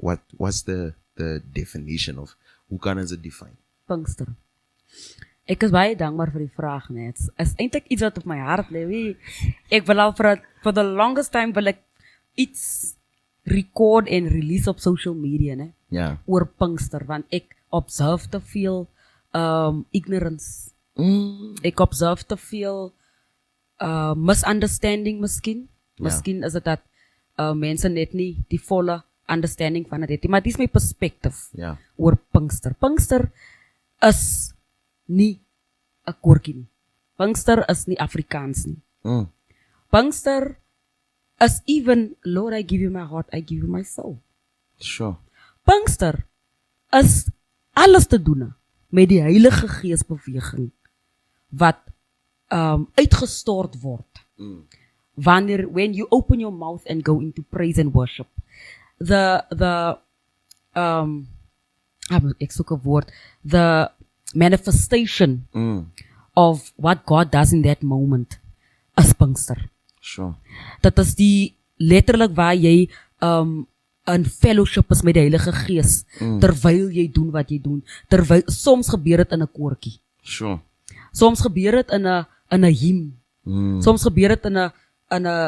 what's the definition of, hoe kan ons dit define? Pinkster. Ek is baie dankbaar vir die vraag net. Is eintlik iets wat op my hart lê. Ek wil al for the longest time wil ek iets record en release op social media, né? Ja. Oor Pinkster, want ek observe te veel ignorance. Ek observe te veel misunderstanding miskien. Miskien is dit dat mense net nie die volle understanding van dit het nie, maar dit is my perspective oor Pinkster. Pinkster is nie 'n koortjie nie. Pinkster is nie Afrikaans nie. Pinkster is even, Lord, I give you my heart, I give you my soul. Sure. Pinkster is alles te doen met die Heilige Gees beweging wat uitgestort word. When you open your mouth and go into praise and worship. Ek soek 'n woord, the manifestation of what God does in that moment is Pinkster. Sure. Dat is die letterlik waar jy in fellowship is met die Heilige Gees terwyl jy doen wat jy doen. Terwyl soms gebeur dit in 'n koortjie. Sure. Soms gebeur dit in 'n hymn. Soms gebeur dit in 'n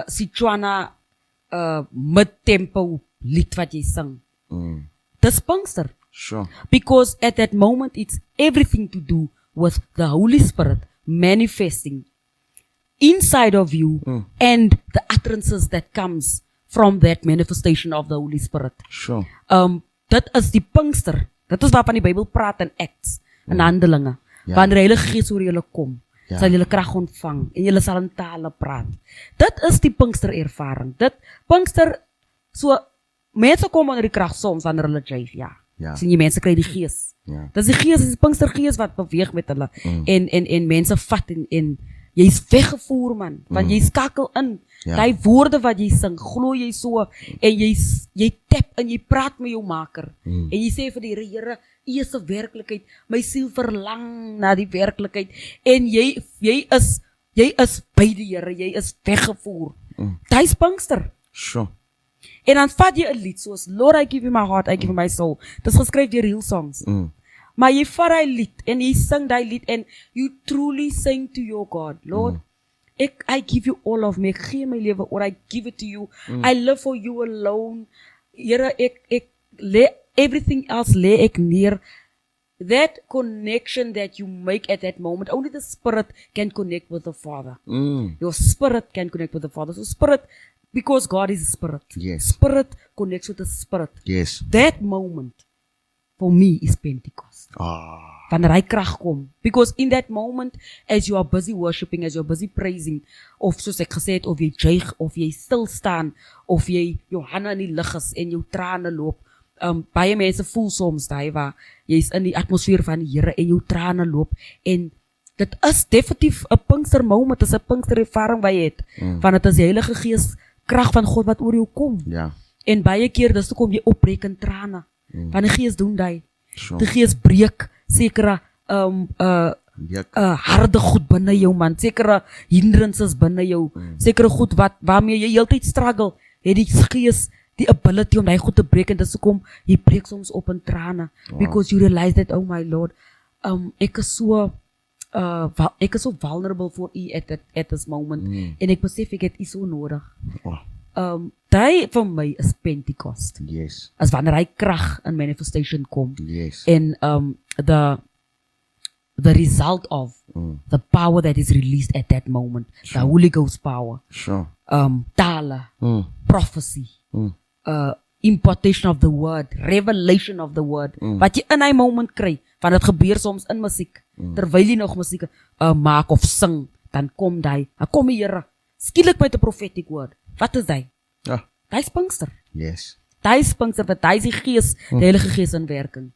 Setswana mid-tempo lied wat jy sing. Dis Pinkster. Sure. Because at that moment it's everything to do with the Holy Spirit manifesting inside of you and the utterances that comes from that manifestation of the Holy Spirit. Sure. Dit is die Pinkster. Dit is waarvan die Bybel praat in Acts, in Handelinge. Wanneer die Heilige Gees oor julle kom, sal julle krag ontvang en julle sal in tale praat. Dit is die Pinkster ervaring. Dit Pinkster, so mense kom onder die krag soms wanneer hulle jyf, sien jy mense kry die Gees. Dis die Gees, dis die Pinkster Gees wat beweeg met hulle en mense vat en jy's weggevoer man, want jy skakel in. Die woorde wat jy sing, glo jy so en jy tap en jy praat met jou Maker. En jy sê vir die Here, U is 'n werklikheid. My siel verlang na die werklikheid en jy is by die Here, jy is weggevoer. Dis Pinkster. Sure. En dan vat jy 'n lied soos Lord, I give you my heart, I give you my soul. Dis geskryf deur Hillsongs. Maar jy vat die lied en jy sing die lied and you truly sing to your God, Lord, I give you all of me, ek gee my lewe oor, I give it to you, I live for you alone, Here, ek lê everything else lê ek neer. That connection that you make at that moment, only the Spirit can connect with the Father. Your spirit can connect with the Father. So Spirit, because God is a Spirit. Yes. Spirit connects with the Spirit. Yes. That moment, for me, is Pentecost. Wanneer hy krag kom. Because in that moment, as you are busy worshiping, as you are busy praising, of soos ek gesê het, of jy juig, of jy stil staan, of jy jou hande in die lug is en jou trane loop, baie mense voel soms daai waar jy is in die atmosfeer van die Here en jou trane loop en dit is definitief 'n Pinkster moment, dit is 'n Pinkster ervaring wat jy het, want dit is die Heilige Gees krag van God wat oor jou kom. En baie keer dis hoekom jy opbreek in trane, want die Gees doen dit. Die Gees breek sekere harde goed binne jou man, sekere hindrances binne jou, sekere goed waarmee jy heeltyd struggle, het die Gees die ability om die goed te breek en dis hoekom jy breek soms op in trane, because you realize that, oh my Lord, ek is so vulnerable for U at this moment, en ek besef ek het U so nodig. Die vir my is Pentecost. Yes. As wanneer hy krag in manifestation kom. Yes. En the result of the power that is released at that moment, the Holy Ghost power. Sure. Tale, prophecy, importation of the word, revelation of the word, wat jy in hy moment kry, want het gebeur soms in musiek, terwyl jy nog musiek maak of sing, dan kom die Here, skielik met 'n prophetic word. Wat is die? Die is Pinkster. Yes. Die is Pinkster, want die is die Gees, die Heilige Gees in werking.